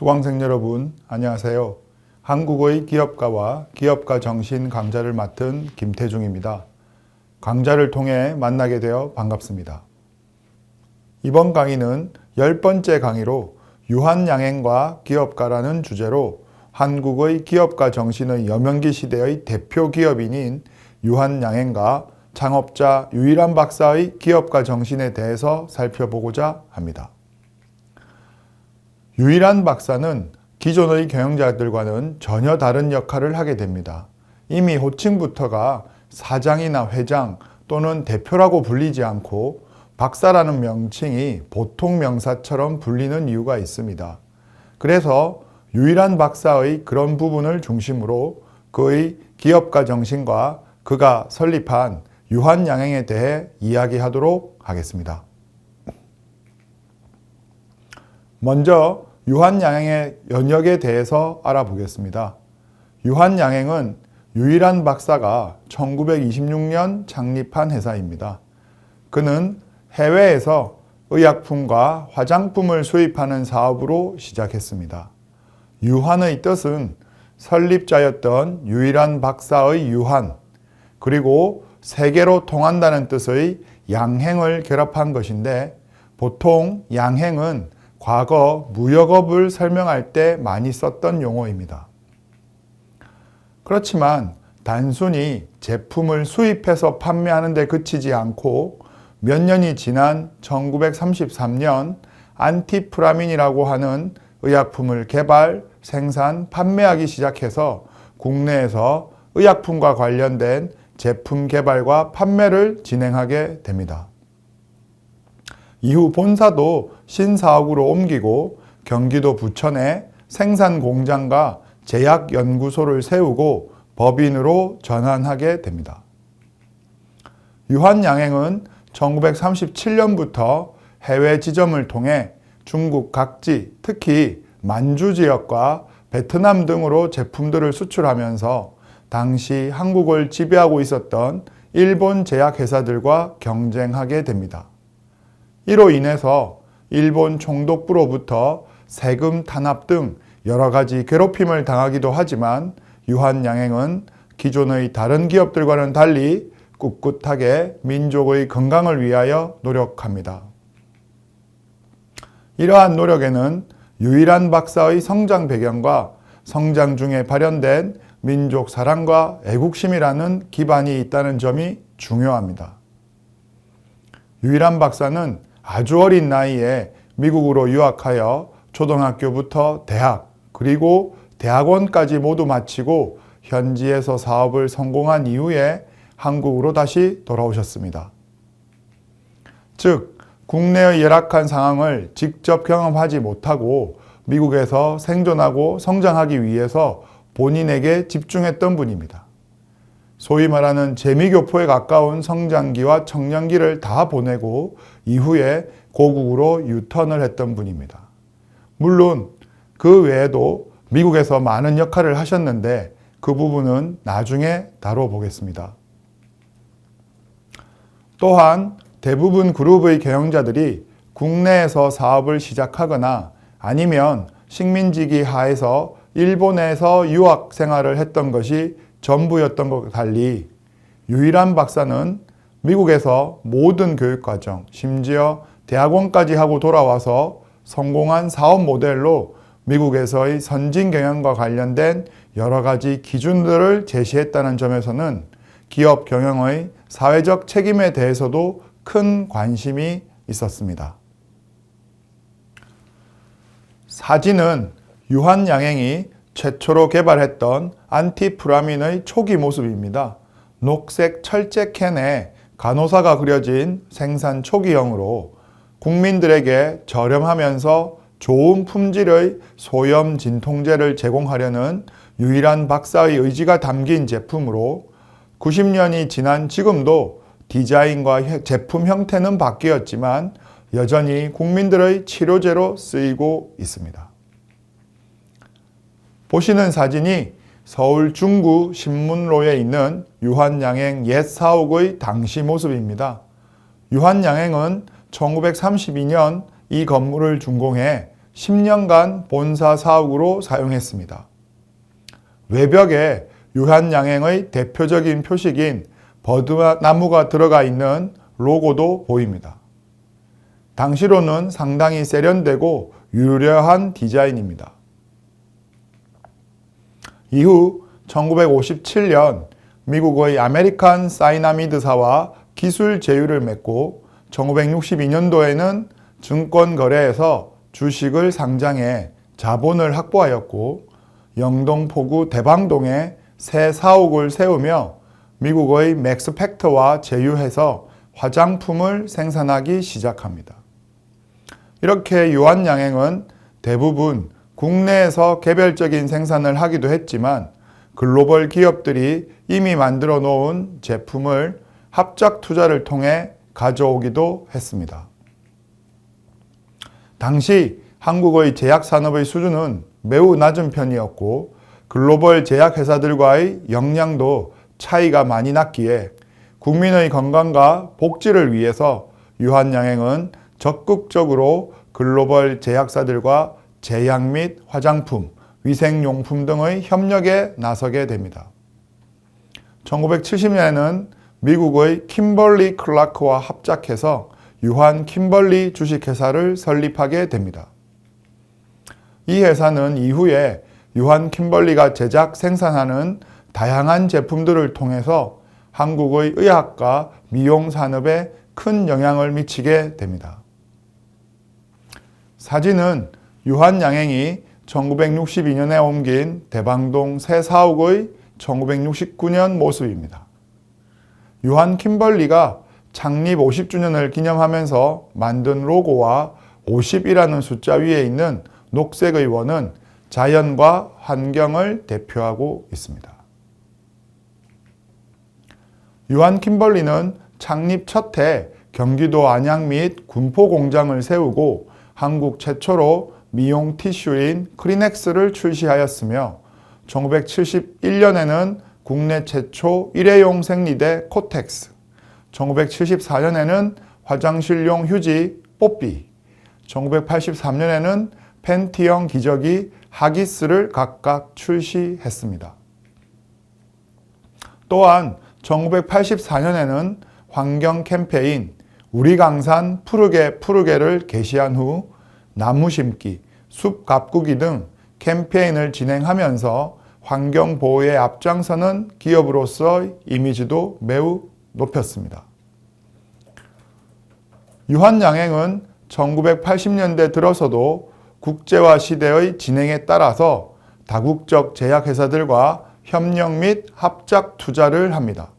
수강생 여러분, 안녕하세요. 한국의 기업가와 기업가 정신 강좌를 맡은 김태중입니다. 강좌를 통해 만나게 되어 반갑습니다. 이번 강의는 10번째 강의로 유한양행과 기업가라는 주제로 한국의 기업가 정신의 여명기 시대의 대표 기업인인 유한양행과 창업자 유일한 박사의 기업가 정신에 대해서 살펴보고자 합니다. 유일한 박사는 기존의 경영자들과는 전혀 다른 역할을 하게 됩니다. 이미 호칭부터가 사장이나 회장 또는 대표라고 불리지 않고 박사라는 명칭이 보통 명사처럼 불리는 이유가 있습니다. 그래서 유일한 박사의 그런 부분을 중심으로 그의 기업가 정신과 그가 설립한 유한양행에 대해 이야기하도록 하겠습니다. 먼저 유한양행의 연역에 대해서 알아보겠습니다. 유한양행은 유일한 박사가 1926년 창립한 회사입니다. 그는 해외에서 의약품과 화장품을 수입하는 사업으로 시작했습니다. 유한의 뜻은 설립자였던 유일한 박사의 유한, 그리고 세계로 통한다는 뜻의 양행을 결합한 것인데, 보통 양행은 과거 무역업을 설명할 때 많이 썼던 용어입니다. 그렇지만 단순히 제품을 수입해서 판매하는 데 그치지 않고 몇 년이 지난 1933년 안티프라민이라고 하는 의약품을 개발, 생산, 판매하기 시작해서 국내에서 의약품과 관련된 제품 개발과 판매를 진행하게 됩니다. 이후 본사도 신사옥으로 옮기고 경기도 부천에 생산 공장과 제약연구소를 세우고 법인으로 전환하게 됩니다. 유한양행은 1937년부터 해외 지점을 통해 중국 각지, 특히 만주 지역과 베트남 등으로 제품들을 수출하면서 당시 한국을 지배하고 있었던 일본 제약회사들과 경쟁하게 됩니다. 이로 인해서 일본 총독부로부터 세금 탄압 등 여러 가지 괴롭힘을 당하기도 하지만 유한양행은 기존의 다른 기업들과는 달리 꿋꿋하게 민족의 건강을 위하여 노력합니다. 이러한 노력에는 유일한 박사의 성장 배경과 성장 중에 발현된 민족 사랑과 애국심이라는 기반이 있다는 점이 중요합니다. 유일한 박사는 아주 어린 나이에 미국으로 유학하여 초등학교부터 대학, 그리고 대학원까지 모두 마치고 현지에서 사업을 성공한 이후에 한국으로 다시 돌아오셨습니다. 즉, 국내의 열악한 상황을 직접 경험하지 못하고 미국에서 생존하고 성장하기 위해서 본인에게 집중했던 분입니다. 소위 말하는 재미교포에 가까운 성장기와 청년기를 다 보내고 이후에 고국으로 유턴을 했던 분입니다. 물론 그 외에도 미국에서 많은 역할을 하셨는데 그 부분은 나중에 다뤄보겠습니다. 또한 대부분 그룹의 경영자들이 국내에서 사업을 시작하거나 아니면 식민지기 하에서 일본에서 유학 생활을 했던 것이 전부였던 것과 달리 유일한 박사는 미국에서 모든 교육과정, 심지어 대학원까지 하고 돌아와서 성공한 사업 모델로 미국에서의 선진 경영과 관련된 여러 가지 기준들을 제시했다는 점에서는 기업 경영의 사회적 책임에 대해서도 큰 관심이 있었습니다. 사진은 유한양행이 최초로 개발했던 안티프라민의 초기 모습입니다. 녹색 철제 캔에 간호사가 그려진 생산 초기형으로 국민들에게 저렴하면서 좋은 품질의 소염 진통제를 제공하려는 유일한 박사의 의지가 담긴 제품으로 90년이 지난 지금도 디자인과 제품 형태는 바뀌었지만 여전히 국민들의 치료제로 쓰이고 있습니다. 보시는 사진이 서울 중구 신문로에 있는 유한양행 옛 사옥의 당시 모습입니다. 유한양행은 1932년 이 건물을 준공해 10년간 본사 사옥으로 사용했습니다. 외벽에 유한양행의 대표적인 표식인 버드나무가 들어가 있는 로고도 보입니다. 당시로는 상당히 세련되고 유려한 디자인입니다. 이후 1957년 미국의 아메리칸 사이나미드사와 기술 제휴를 맺고 1962년도에는 증권거래에서 주식을 상장해 자본을 확보하였고 영동포구 대방동에 새 사옥을 세우며 미국의 맥스팩터와 제휴해서 화장품을 생산하기 시작합니다. 이렇게 유한양행은 대부분 국내에서 개별적인 생산을 하기도 했지만 글로벌 기업들이 이미 만들어 놓은 제품을 합작 투자를 통해 가져오기도 했습니다. 당시 한국의 제약 산업의 수준은 매우 낮은 편이었고 글로벌 제약 회사들과의 역량도 차이가 많이 났기에 국민의 건강과 복지를 위해서 유한양행은 적극적으로 글로벌 제약사들과 제약 및 화장품, 위생용품 등의 협력에 나서게 됩니다. 1970년에는 미국의 킴벌리 클라크와 합작해서 유한 킴벌리 주식회사를 설립하게 됩니다. 이 회사는 이후에 유한 킴벌리가 제작 생산하는 다양한 제품들을 통해서 한국의 의학과 미용 산업에 큰 영향을 미치게 됩니다. 사진은 유한양행이 1962년에 옮긴 대방동 새 사옥의 1969년 모습입니다. 유한 킴벌리가 창립 50주년을 기념하면서 만든 로고와 50이라는 숫자 위에 있는 녹색의 원은 자연과 환경을 대표하고 있습니다. 유한 킴벌리는 창립 첫 해 경기도 안양 및 군포 공장을 세우고 한국 최초로 미용 티슈인 크리넥스를 출시하였으며 1971년에는 국내 최초 일회용 생리대 코텍스, 1974년에는 화장실용 휴지 뽀삐, 1983년에는 팬티형 기저귀 하기스를 각각 출시했습니다. 또한 1984년에는 환경 캠페인 우리 강산 푸르게 푸르게를 개시한 후 나무 심기, 숲 가꾸기 등 캠페인을 진행하면서 환경 보호에 앞장서는 기업으로서의 이미지도 매우 높였습니다. 유한양행은 1980년대 들어서도 국제화 시대의 진행에 따라서 다국적 제약회사들과 협력 및 합작 투자를 합니다.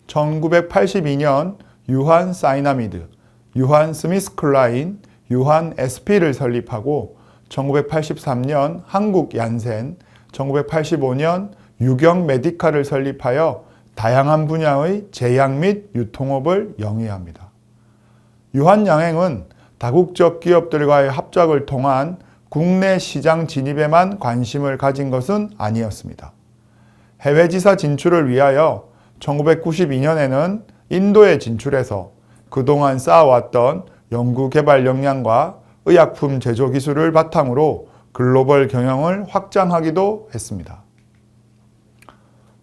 1982년 유한 사이나미드, 유한 스미스클라인, 유한 SP를 설립하고 1983년 한국 얀센, 1985년 유경 메디카를 설립하여 다양한 분야의 제약 및 유통업을 영위합니다. 유한양행은 다국적 기업들과의 합작을 통한 국내 시장 진입에만 관심을 가진 것은 아니었습니다. 해외 지사 진출을 위하여 1992년에는 인도에 진출해서 그동안 쌓아왔던 연구개발 역량과 의약품 제조 기술을 바탕으로 글로벌 경영을 확장하기도 했습니다.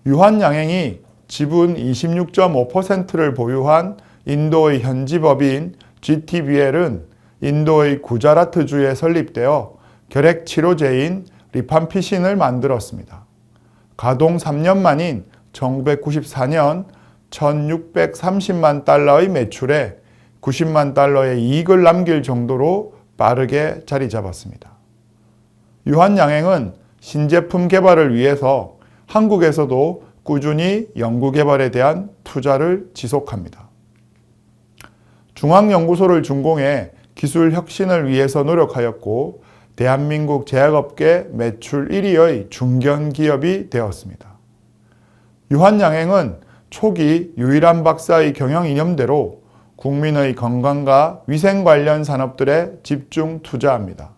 유한양행이 지분 26.5%를 보유한 인도의 현지 법인 GTBL은 인도의 구자라트주에 설립되어 결핵 치료제인 리팜피신을 만들었습니다. 가동 3년 만인 1994년 1630만 달러의 매출에 90만 달러의 이익을 남길 정도로 빠르게 자리 잡았습니다. 유한양행은 신제품 개발을 위해서 한국에서도 꾸준히 연구개발에 대한 투자를 지속합니다. 중앙연구소를 준공해 기술 혁신을 위해서 노력하였고 대한민국 제약업계 매출 1위의 중견기업이 되었습니다. 유한양행은 초기 유일한 박사의 경영 이념대로 국민의 건강과 위생 관련 산업들에 집중 투자합니다.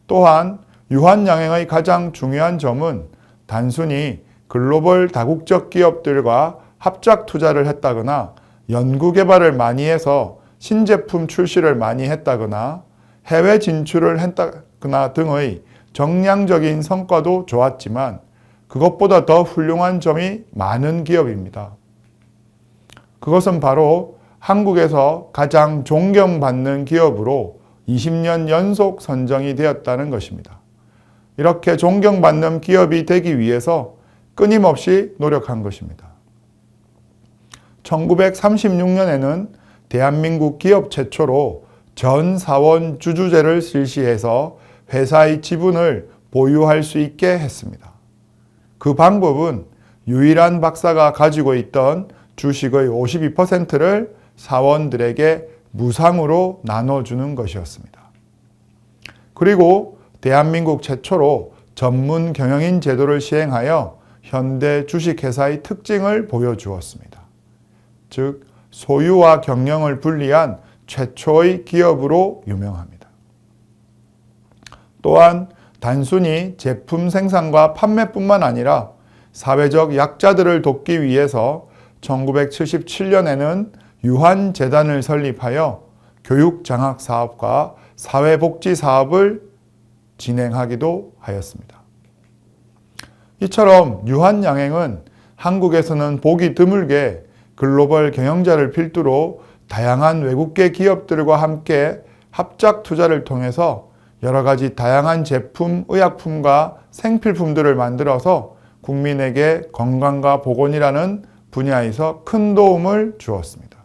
또한 유한양행의 가장 중요한 점은 단순히 글로벌 다국적 기업들과 합작 투자를 했다거나 연구개발을 많이 해서 신제품 출시를 많이 했다거나 해외 진출을 했다거나 등의 정량적인 성과도 좋았지만 그것보다 더 훌륭한 점이 많은 기업입니다. 그것은 바로 한국에서 가장 존경받는 기업으로 20년 연속 선정이 되었다는 것입니다. 이렇게 존경받는 기업이 되기 위해서 끊임없이 노력한 것입니다. 1936년에는 대한민국 기업 최초로 전 사원 주주제를 실시해서 회사의 지분을 보유할 수 있게 했습니다. 그 방법은 유일한 박사가 가지고 있던 주식의 52%를 사원들에게 무상으로 나눠주는 것이었습니다. 그리고 대한민국 최초로 전문 경영인 제도를 시행하여 현대 주식회사의 특징을 보여주었습니다. 즉, 소유와 경영을 분리한 최초의 기업으로 유명합니다. 또한 단순히 제품 생산과 판매뿐만 아니라 사회적 약자들을 돕기 위해서 1977년에는 유한재단을 설립하여 교육장학 사업과 사회복지 사업을 진행하기도 하였습니다. 이처럼 유한양행은 한국에서는 보기 드물게 글로벌 경영자를 필두로 다양한 외국계 기업들과 함께 합작 투자를 통해서 여러 가지 다양한 제품, 의약품과 생필품들을 만들어서 국민에게 건강과 보건이라는 분야에서 큰 도움을 주었습니다.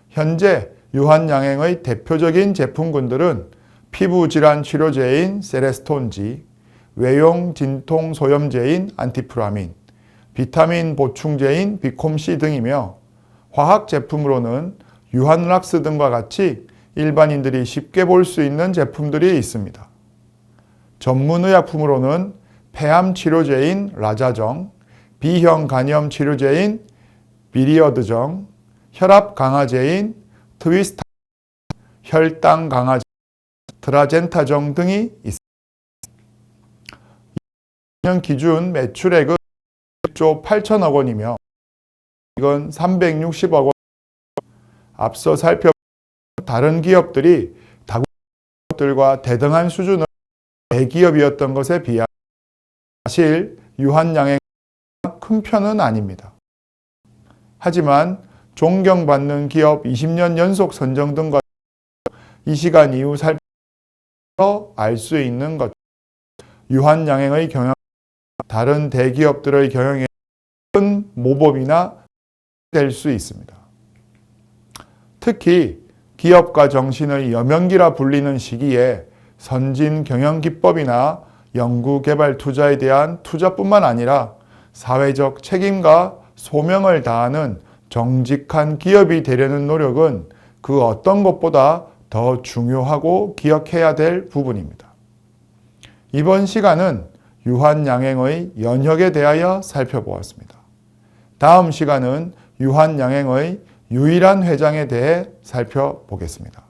현재 유한양행의 대표적인 제품군들은 피부질환 치료제인 세레스톤지, 외용 진통 소염제인 안티프라민, 비타민 보충제인 비콤C 등이며 화학 제품으로는 유한락스 등과 같이 일반인들이 쉽게 볼 수 있는 제품들이 있습니다. 전문의약품으로는 폐암 치료제인 라자정, B형 간염 치료제인 비리어드정, 혈압 강화제인 트위스타, 혈당 강화제, 트라젠타정 등이 있습니다. 2020년 기준 매출액은 1조 8천억 원이며 이건 360억 원. 앞서 살펴본 다른 기업들이 다국 기업들과 대등한 수준의 대기업이었던 것에 비하여 사실 유한양행 큰 편은 아닙니다. 하지만 존경받는 기업 20년 연속 선정 등과 이 시간 이후 살펴서 알 수 있는 것, 유한양행의 경영, 다른 대기업들의 경영에 큰 모범이나 될 수 있습니다. 특히 기업가 정신의 여명기라 불리는 시기에 선진 경영 기법이나 연구개발 투자에 대한 투자뿐만 아니라 사회적 책임과 소명을 다하는 정직한 기업이 되려는 노력은 그 어떤 것보다 더 중요하고 기억해야 될 부분입니다. 이번 시간은 유한양행의 연혁에 대하여 살펴보았습니다. 다음 시간은 유한양행의 유일한 회장에 대해 살펴보겠습니다.